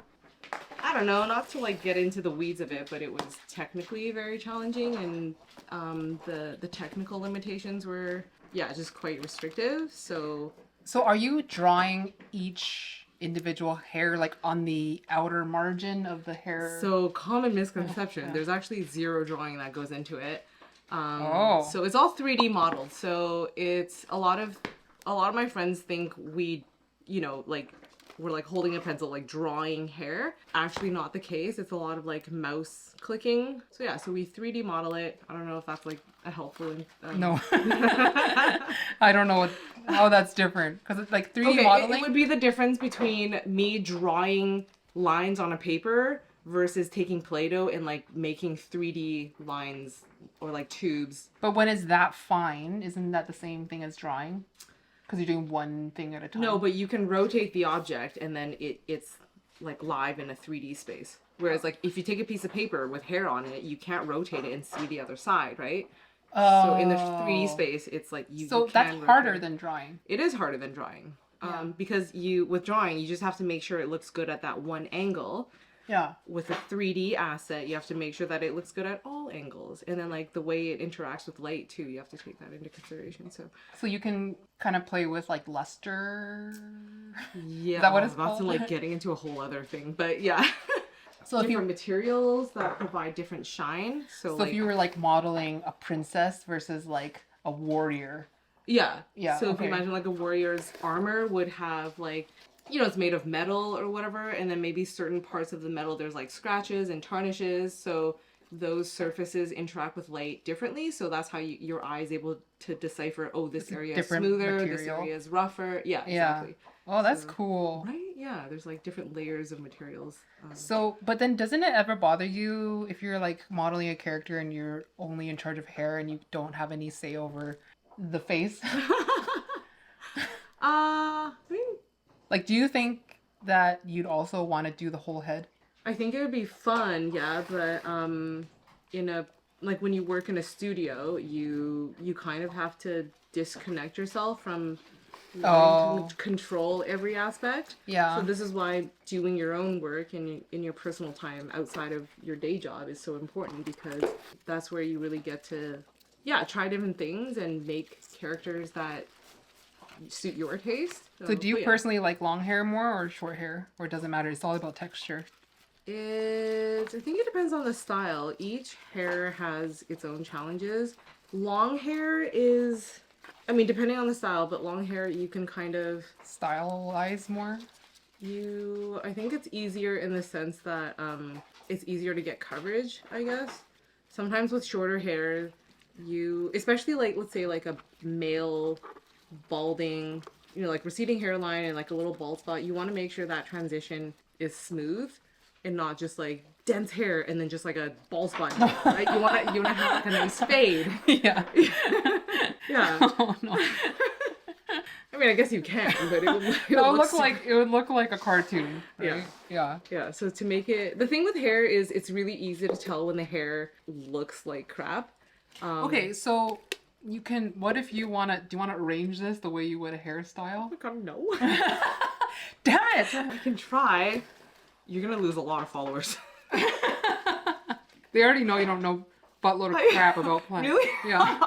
I don't know, not to like get into the weeds of it, but it was technically very challenging, and the technical limitations were just quite restrictive. So are you drawing each individual hair like on the outer margin of the hair? So common misconception. There's actually zero drawing that goes into it. So it's all 3D modeled. So it's a lot of my friends think we, like we're like holding a pencil, like drawing hair. Actually not the case. It's a lot of like mouse clicking. So yeah, so we 3D model it. I don't know if that's like a helpful. No. I don't know how that's different because it's like 3D modeling. It would be the difference between me drawing lines on a paper versus taking Play-Doh and like making 3D lines or like tubes. But when is that fine? Isn't that the same thing as drawing? Because you're doing one thing at a time. No, but you can rotate the object and then it's like live in a 3D space. Whereas like if you take a piece of paper with hair on it, you can't rotate it and see the other side, right? So in the 3D space, it's like you So can that's rotate. harder than drawing. It is harder than drawing. Because with drawing, you just have to make sure it looks good at that one angle. Yeah. With a 3D asset, you have to make sure that it looks good at all angles. And then like the way it interacts with light too, you have to take that into consideration. So you can kind of play with like luster. yeah, Is that what it's about called? to like getting into a whole other thing, but yeah. So different materials that provide different shine. So like, if you were like modeling a princess versus like a warrior. Yeah. Yeah. So if you imagine like a warrior's armor would have like, it's made of metal or whatever, and then maybe certain parts of the metal there's like scratches and tarnishes. So those surfaces interact with light differently. So that's how your eye is able to decipher, oh, this area is smoother, this area is rougher. Yeah, exactly. Oh, that's cool. Right? Yeah, there's like different layers of materials. But then doesn't it ever bother you if you're like modeling a character and you're only in charge of hair and you don't have any say over the face? I mean, like, do you think that you'd also want to do the whole head? I think it would be fun, yeah, but like when you work in a studio, you kind of have to disconnect yourself from wanting to control every aspect. Yeah. So this is why doing your own work in your personal time outside of your day job is so important, because that's where you really get to try different things and make characters that suit your taste. So do you personally like long hair more or short hair? Or it doesn't matter? It's all about texture. I think it depends on the style. Each hair has its own challenges. Long hair is, depending on the style, but long hair you can kind of stylize more. I think it's easier in the sense that it's easier to get coverage, I guess. Sometimes with shorter hair, especially like, let's say like a male balding, like receding hairline and like a little bald spot, you want to make sure that transition is smooth and not just like dense hair and then just like a bald spot. Right? You want to have like a nice fade. Yeah. Yeah. Oh, no. I guess you can, but it would look like a cartoon. Right? Yeah. So to make it, the thing with hair is it's really easy to tell when the hair looks like crap. Okay, so you can. What if you do you want to arrange this the way you would a hairstyle? Oh my god, no. Damn it! I can try. You're gonna lose a lot of followers. They already know you don't know buttload of crap about plants. Really? Yeah.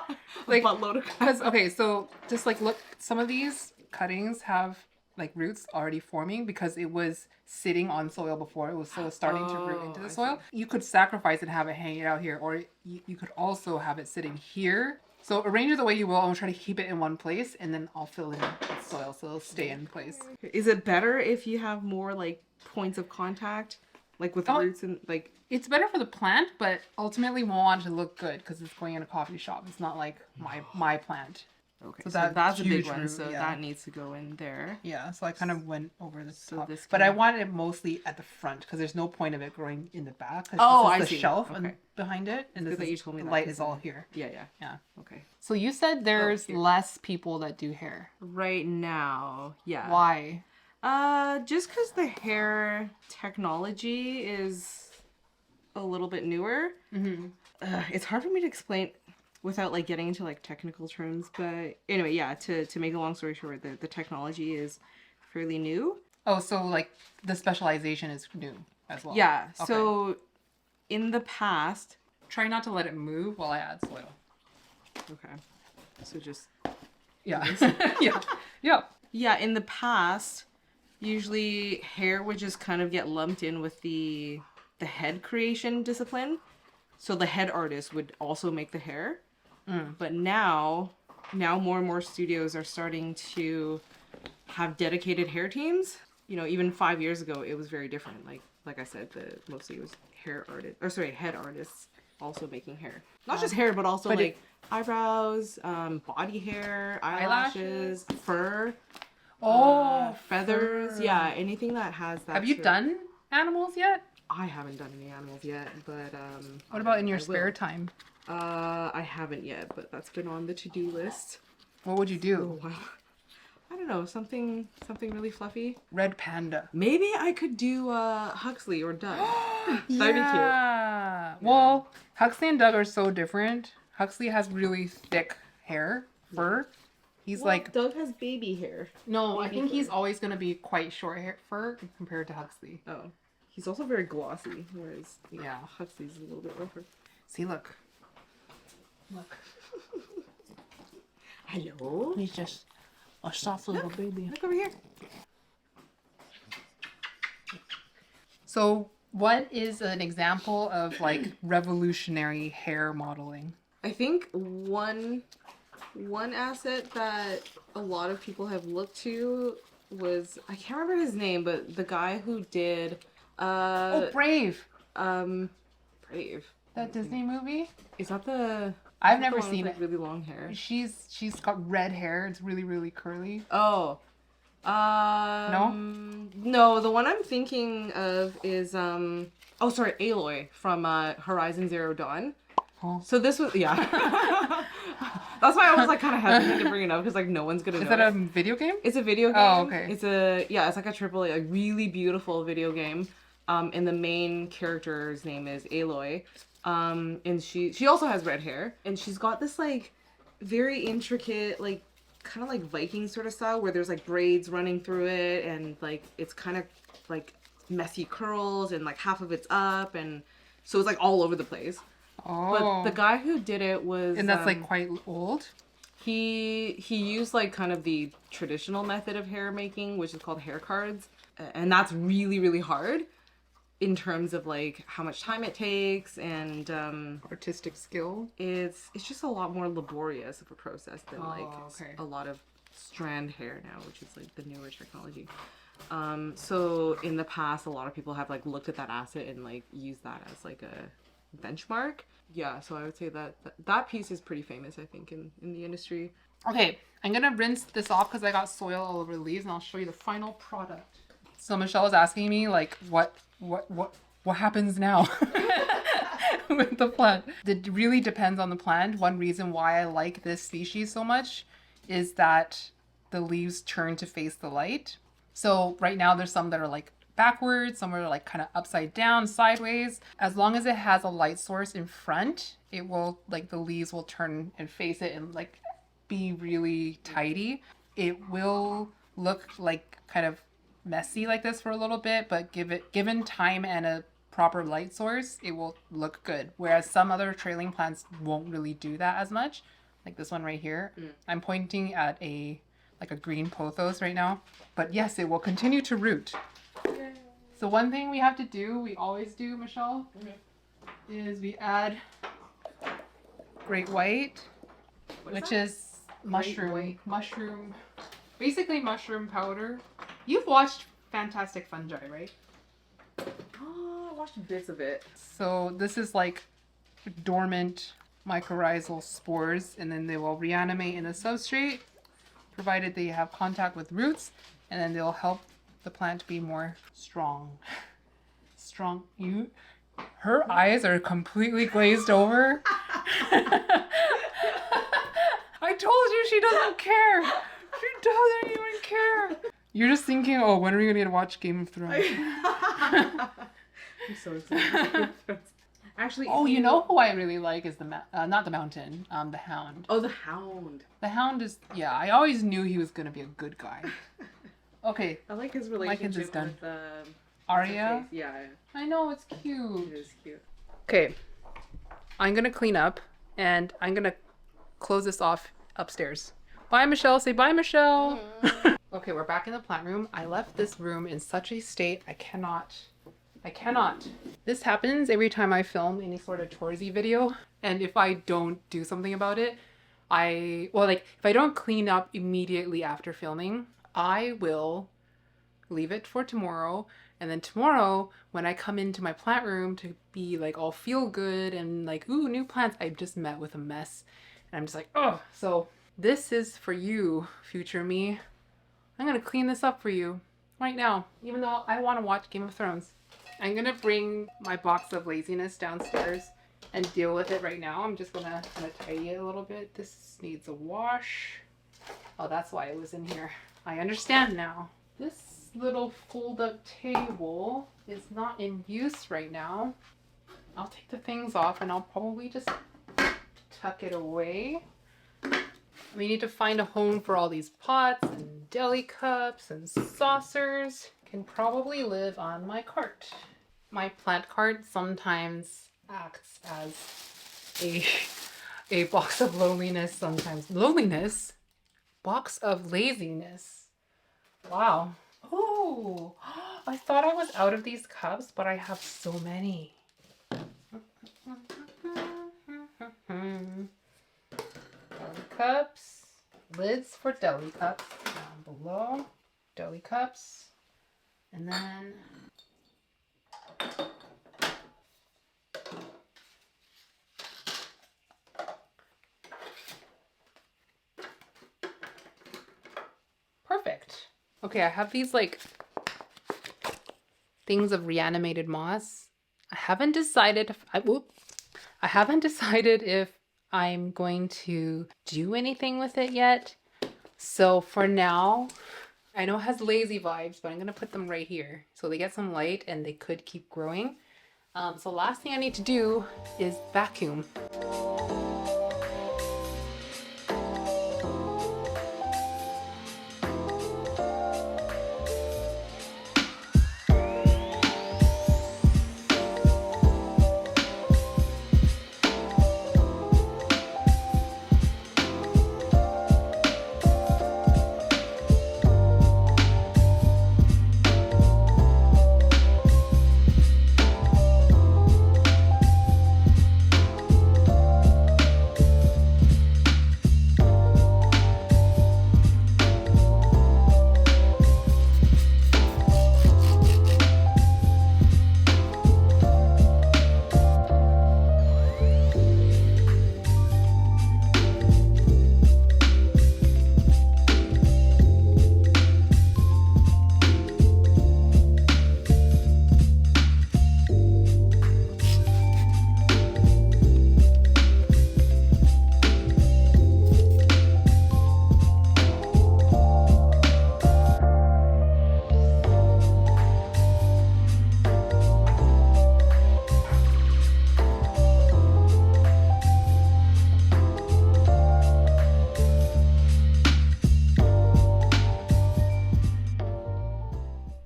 Like buttload of crap. Okay, so just like look, some of these cuttings have like roots already forming because it was sitting on soil before. It was starting to root into the soil. You could sacrifice and have it hanging out here, or you could also have it sitting here So arrange it the way you will. I'm gonna try to keep it in one place, and then I'll fill it in with soil so it'll stay in place. Is it better if you have more like points of contact, like with roots and like? It's better for the plant, but ultimately we want it to look good because it's going in a coffee shop. It's not like my plant. Okay, So that's a big huge one. root, So yeah. that needs to go in there. Yeah, so I kind of went over the top. this But I can- wanted it mostly at the front because there's no point of it growing in the back. 'Cause Oh, this I is the see. shelf Okay. behind it, and Good that you told me the that, light 'cause is all then- here. Yeah. Yeah. Okay. So you said there's here. less people that do hair. Right now, yeah. Why? Just because the hair technology is a little bit newer. Mm-hmm. It's hard for me to explain without like getting into like technical terms, but anyway, yeah, to make a long story short, the technology is fairly new. Oh, so like the specialization is new as well. Yeah, Okay. so in the past, Try not to let it move while I add soil. okay, so just, Yeah. Yeah. Yeah. yeah, in the past, usually hair would just kind of get lumped in with the head creation discipline. So the head artist would also make the hair. But now more and more studios are starting to have dedicated hair teams. You know, even 5 years ago, it was very different. Like I said, mostly it was head artists also making hair. Not just hair, but also like eyebrows, body hair, eyelashes, fur, feathers. Fur. Yeah, anything that has that. Have you done animals yet? I haven't done any animals yet, but What about in your I spare will. time? I haven't yet, but that's been on the to-do list. What would you do? Oh wow. I don't know, something really fluffy. Red panda. Maybe I could do Huxley or Doug. That'd be cute. Yeah. Well, Huxley and Doug are so different. Huxley has really thick hair, fur. He's like Doug has baby hair. no, I baby think he's fur. always gonna be quite short hair fur compared to Huxley. Oh. He's also very glossy, whereas Yeah. Huxley's a little bit rougher. See, look. Look. Hello? He's just a soft little baby. Look over here. So, what is an example of like revolutionary hair modeling? I think one asset that a lot of people have looked to was, I can't remember his name, but the guy who did Brave. Brave. That Disney movie? Is that the I've the never one with, seen like, it. really long hair? She's got red hair. It's really, really curly. Oh. No, the one I'm thinking of is Aloy from Horizon Zero Dawn. Oh. So this was that's why I was like kind of hesitant to bring it up because like no one's gonna know. Is that a it. video game? It's a video game. Oh, okay. It's like a AAA, like really beautiful video game. And the main character's name is Aloy. And she also has red hair, and she's got this like very intricate, like kind of like Viking sort of style where there's like braids running through it, and like it's kind of like messy curls, and like half of it's up, and so it's like all over the place. Oh. But the guy who did it was, and that's like quite old. he used like kind of the traditional method of hair making, which is called hair cards, and that's really, really hard in terms of like how much time it takes, and Artistic skill. it's just a lot more laborious of a process than okay. a lot of strand hair now, which is like the newer technology. So in the past, a lot of people have like looked at that asset and like used that as like a benchmark. Yeah, so I would say that piece is pretty famous, I think, in the industry. Okay, I'm gonna rinse this off because I got soil all over the leaves, and I'll show you the final product. So Michelle was asking me like, what happens now with the plant? It really depends on the plant. One reason why I like this species so much is that the leaves turn to face the light. So right now there's some that are like backwards, some are like kind of upside down, sideways. As long as it has a light source in front, it will like the leaves will turn and face it and like be really tidy. It will look like kind of messy like this for a little bit, but given time and a proper light source, it will look good. Whereas some other trailing plants won't really do that as much. Like this one right here. I'm pointing at a green pothos right now. But yes, it will continue to root. Yay. So one thing we have to do, we always do, Michelle, is we add great white which is mushroom, basically mushroom powder. You've watched Fantastic Fungi, right? Oh, I watched bits of it. So this is like dormant mycorrhizal spores, and then they will reanimate in the substrate, provided they have contact with roots, and then they'll help the plant be more strong. Her eyes are completely glazed over. I told you she doesn't care. She doesn't even care. You're just thinking, oh, when are we gonna get to watch Game of Thrones? I'm so excited. Actually, Oh, you know who I really like is not the mountain, the hound. Oh, the hound. The hound is, yeah, I always knew he was gonna be a good guy. Okay. I like his kid's relationship done. with Arya? Yeah, I know, it's cute. it is cute. Okay. I'm gonna clean up and I'm gonna close this off upstairs. Bye, Michelle. Say bye, Michelle. Okay, we're back in the plant room. I left this room in such a state. I cannot. This happens every time I film any sort of choresy video. And if I don't do something about it, if I don't clean up immediately after filming, I will leave it for tomorrow. And then tomorrow, when I come into my plant room to be like all feel good and like, ooh, new plants, I just met with a mess. And I'm just like, oh, so this is for you, future me. I'm gonna clean this up for you right now, even though I want to watch Game of Thrones. I'm gonna bring my box of laziness downstairs and deal with it right now. I'm just gonna kind of tidy it a little bit. This needs a wash. Oh, that's why it was in here. I understand now. This little fold-up table is not in use right now. I'll take the things off and I'll probably just tuck it away. We need to find a home for all these pots and deli cups and saucers. Can probably live on my cart. My plant cart sometimes acts as a box of loneliness, sometimes loneliness, box of laziness. Wow. Oh, I thought I was out of these cups, but I have so many. Deli cups, lids for deli cups down below, deli cups, and then perfect. Okay, I have these like things of reanimated moss. I haven't decided if I'm going to do anything with it yet. So for now, I know it has lazy vibes, but I'm going to put them right here so they get some light and they could keep growing. So last thing I need to do is vacuum.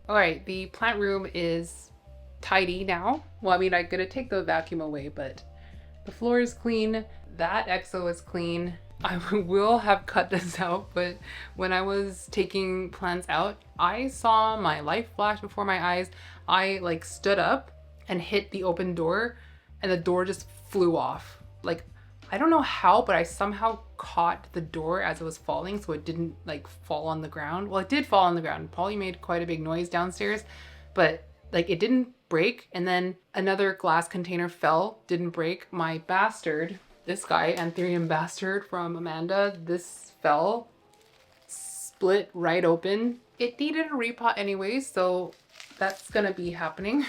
All right, the plant room is tidy now. Well, I mean, I'm gonna take the vacuum away, but the floor is clean. That exo is clean. I will have cut this out, but when I was taking plants out, I saw my life flash before my eyes. I like stood up and hit the open door and the door just flew off. Like, I don't know how, but I somehow caught the door as it was falling, so it didn't like fall on the ground. Well, it did fall on the ground. Polly made quite a big noise downstairs, but like it didn't break. And then another glass container fell, didn't break. My bastard, this guy, anthurium bastard from Amanda, this fell, split right open. It needed a repot anyways, so that's gonna be happening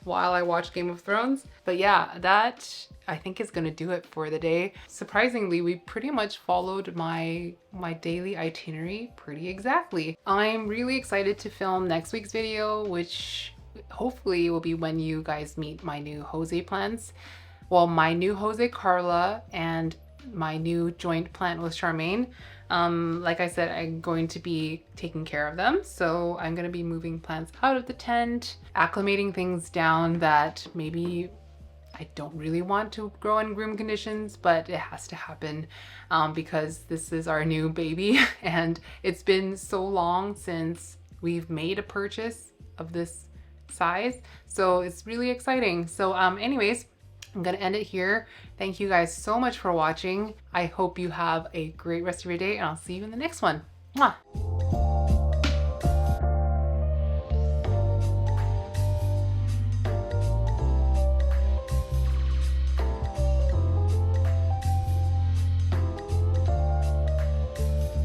while I watch Game of Thrones. But yeah, that I think is gonna do it for the day. Surprisingly, we pretty much followed my daily itinerary pretty exactly. I'm really excited to film next week's video, which hopefully will be when you guys meet my new Jose plants. Well, my new Jose Carla and my new joint plant with Charmaine. Like I said, I'm going to be taking care of them. So I'm going to be moving plants out of the tent, acclimating things down that maybe I don't really want to grow in room conditions, but it has to happen because this is our new baby and it's been so long since we've made a purchase of this size. So it's really exciting. So anyways, I'm gonna end it here. Thank you guys so much for watching. I hope you have a great rest of your day and I'll see you in the next one. Mwah!